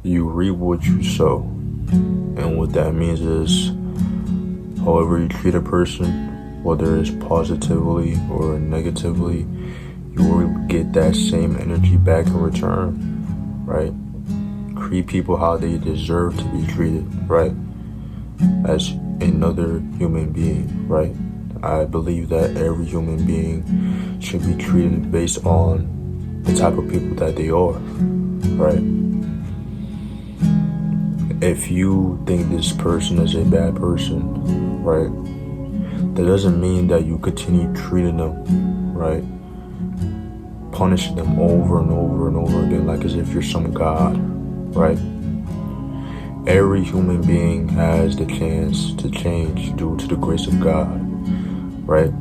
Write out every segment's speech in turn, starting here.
You reap what you sow. And what that means is, however you treat a person, whether it's positively or negatively, you will get that same energy back in return, right? Treat people how they deserve to be treated, right? As another human being, right? I believe that every human being should be treated based on the type of people that they are, right? If you think this person is a bad person, right, that doesn't mean that you continue treating them, right? Punishing them over and over and over again, like as if you're some god, right? Every human being has the chance to change due to the grace of God, right?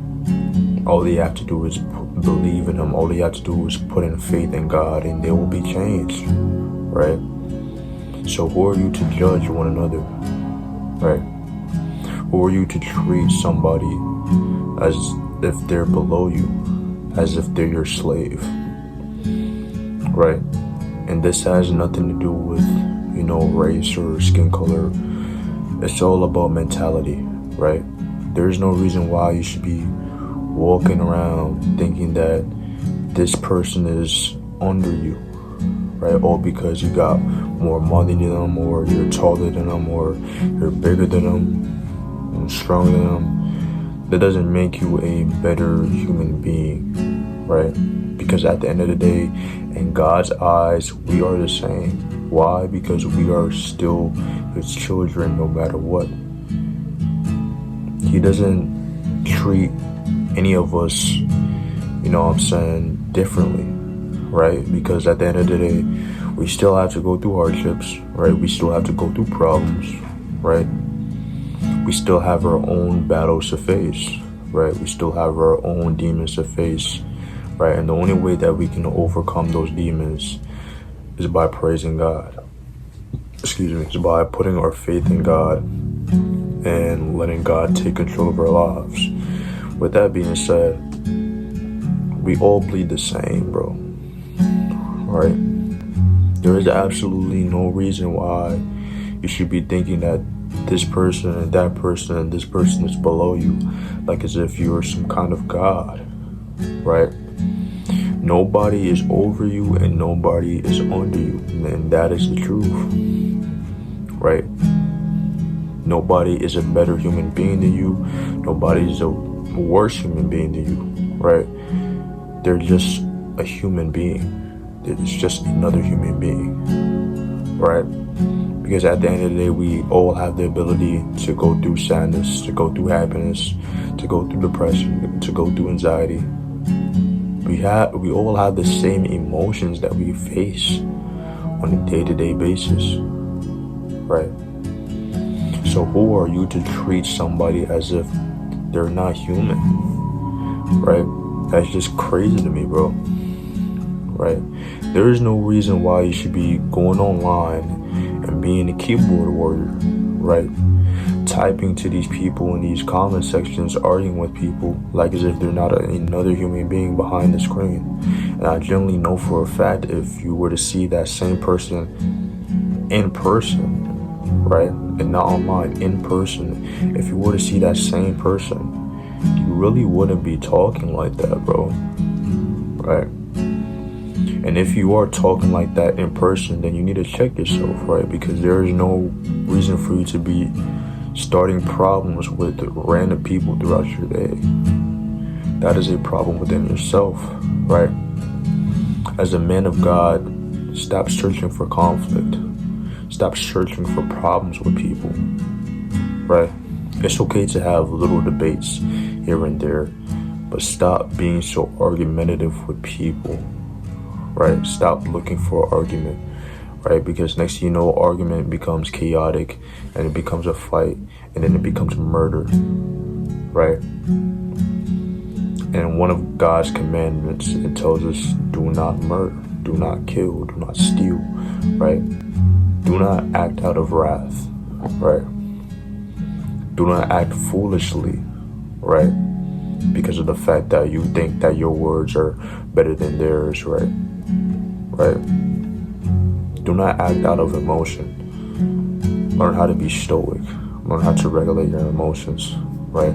All they have to do is believe in Him. All they have to do is put in faith in God, and they will be changed, right? So who are you to judge one another, right? Who are you to treat somebody as if they're below you, as if they're your slave, right? And this has nothing to do with, race or skin color. It's all about mentality, right? There's no reason why you should be walking around thinking that this person is under you, right? All because you got more money than them, or you're taller than them, or you're bigger than them, and stronger than them. That doesn't make you a better human being, right? Because at the end of the day, in God's eyes, we are the same. Why? Because we are still His children no matter what. He doesn't treat any of us, differently, right? Because at the end of the day, we still have to go through hardships, right? We still have to go through problems, right? We still have our own battles to face, right? We still have our own demons to face, right? And the only way that we can overcome those demons is by praising God. It's by putting our faith in God and letting God take control of our lives. With that being said, we all bleed the same, bro. Right? There is absolutely no reason why you should be thinking that this person and that person and this person is below you, like as if you are some kind of God, right? Nobody is over you and nobody is under you, and that is the truth, right? Nobody is a better human being than you. Nobody is a worse human being than you, right? They're just a human being. It's just another human being, right? Because at the end of the day, we all have the ability to go through sadness, to go through happiness, to go through depression, to go through anxiety. We all have the same emotions that we face on a day-to-day basis, right? So who are you to treat somebody as if they're not human, right? That's just crazy to me, bro, right? There is no reason why you should be going online and being a keyboard warrior, right? Typing to these people in these comment sections, arguing with people like as if they're not another human being behind the screen. And I generally know for a fact, if you were to see that same person in person, right, and not online, in person, if you were to see that same person, you really wouldn't be talking like that, bro, right? And if you are talking like that in person, then you need to check yourself, right? Because there is no reason for you to be starting problems with random people throughout your day. That is a problem within yourself, right? As a man of God, stop searching for conflict. Stop searching for problems with people, right? It's okay to have little debates here and there, but stop being so argumentative with people, right? Stop looking for argument, right? Because next thing you know, argument becomes chaotic, and it becomes a fight, and then it becomes murder, right? And one of God's commandments, it tells us, do not murder, do not kill, do not steal, right? Do not act out of wrath, right? Do not act foolishly, right? Because of the fact that you think that your words are better than theirs, right? Right? Do not act out of emotion. Learn how to be stoic. Learn how to regulate your emotions, right?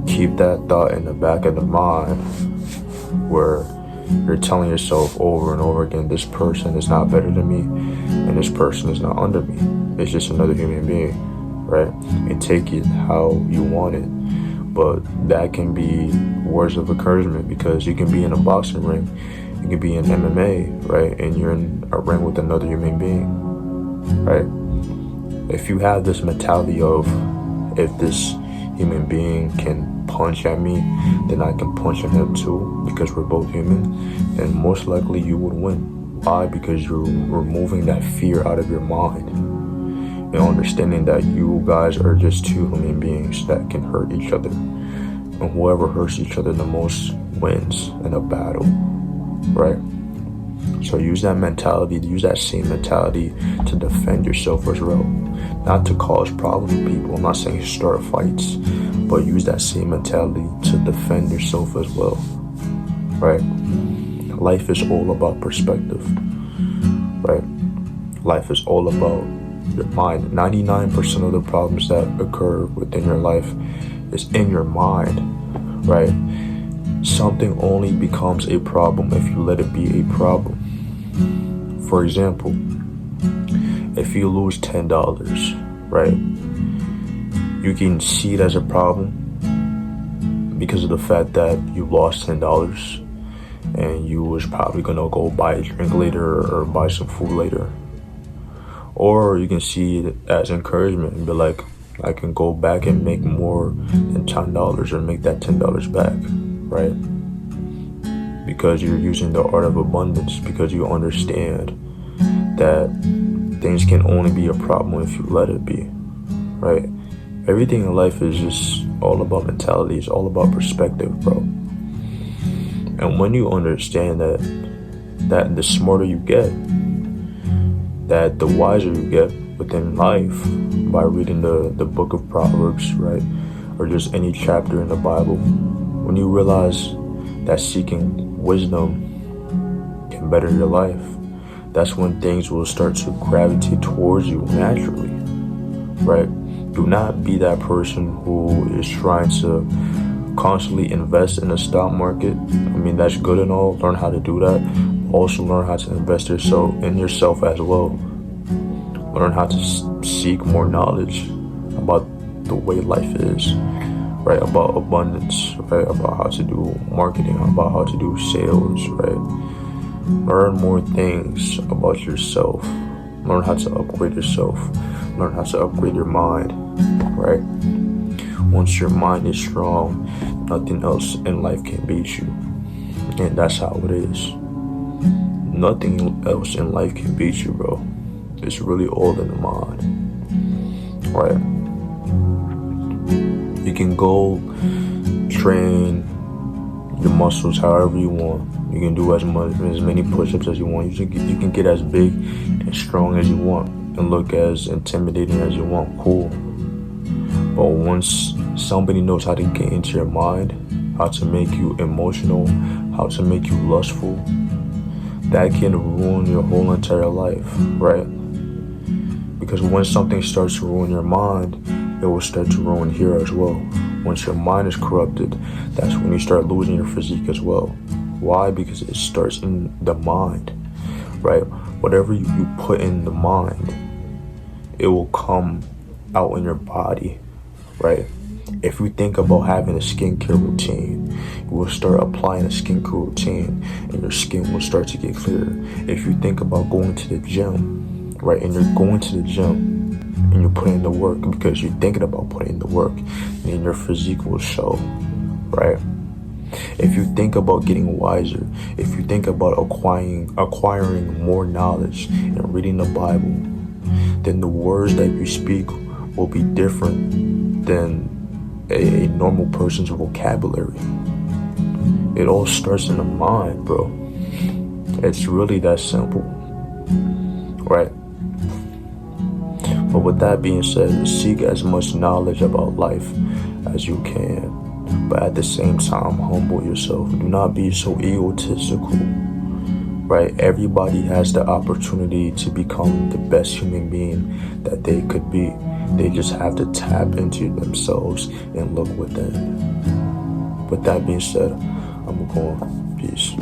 Keep that thought in the back of the mind where you're telling yourself over and over again, this person is not better than me and this person is not under me. It's just another human being, right? And take it how you want it. But that can be words of encouragement, because you can be in a boxing ring, you can be in MMA, right? And you're in a ring with another human being, right? If you have this mentality of, if this human being can punch at me, then I can punch at him too, because we're both human, then most likely you would win. Why? Because you're removing that fear out of your mind and understanding that you guys are just two human beings that can hurt each other, and whoever hurts each other the most wins in a battle, right? So use that mentality, use that same mentality to defend yourself as well. Not to cause problems with people. I'm not saying start fights, but use that same mentality to defend yourself as well, right? Life is all about perspective, right? Life is all about your mind. 99% of the problems that occur within your life is in your mind, right? Something only becomes a problem if you let it be a problem. For example, if you lose $10, right, you can see it as a problem because of the fact that you lost $10 and you was probably gonna go buy a drink later or buy some food later. Or you can see it as encouragement and be like, I can go back and make more than $10 or make that $10 back, right? Because you're using the art of abundance, because you understand that things can only be a problem if you let it be, right? Everything in life is just all about mentality. It's all about perspective, bro. And when you understand that the smarter you get, that the wiser you get within life by reading the book of Proverbs, right? Or just any chapter in the Bible, when you realize that seeking wisdom can better your life, that's when things will start to gravitate towards you naturally, right? Do not be that person who is trying to constantly invest in the stock market. I mean, that's good and all. Learn how to do that. Also learn how to invest in yourself as well. Learn how to seek more knowledge about the way life is, right? About abundance, right? About how to do marketing, about how to do sales, right? Learn more things about yourself. Learn how to upgrade yourself. Learn how to upgrade your mind, right? Once your mind is strong, nothing else in life can beat you. And that's how it is. Nothing else in life can beat you, bro. It's really all in the mind, right? You can go train your muscles however you want. You can do as many push-ups as you want. You can get as big and strong as you want and look as intimidating as you want. Cool. But once somebody knows how to get into your mind, how to make you emotional, how to make you lustful, that can ruin your whole entire life, right? Because when something starts to ruin your mind, it will start to ruin here as well. Once your mind is corrupted, that's when you start losing your physique as well. Why? Because it starts in the mind, right? Whatever you put in the mind, it will come out in your body, right? If you think about having a skincare routine, you will start applying a skincare routine and your skin will start to get clearer. If you think about going to the gym, right, and you're going to the gym and you're putting in the work because you're thinking about putting in the work, then your physique will show, right? If you think about getting wiser, if you think about acquiring more knowledge and reading the Bible, then the words that you speak will be different than a normal person's vocabulary. It all starts in the mind, bro. It's really that simple, right? But with that being said, seek as much knowledge about life as you can. But at the same time, humble yourself. Do not be so egotistical, right? Everybody has the opportunity to become the best human being that they could be. They just have to tap into themselves and look within. With that being said, I'm going. Peace.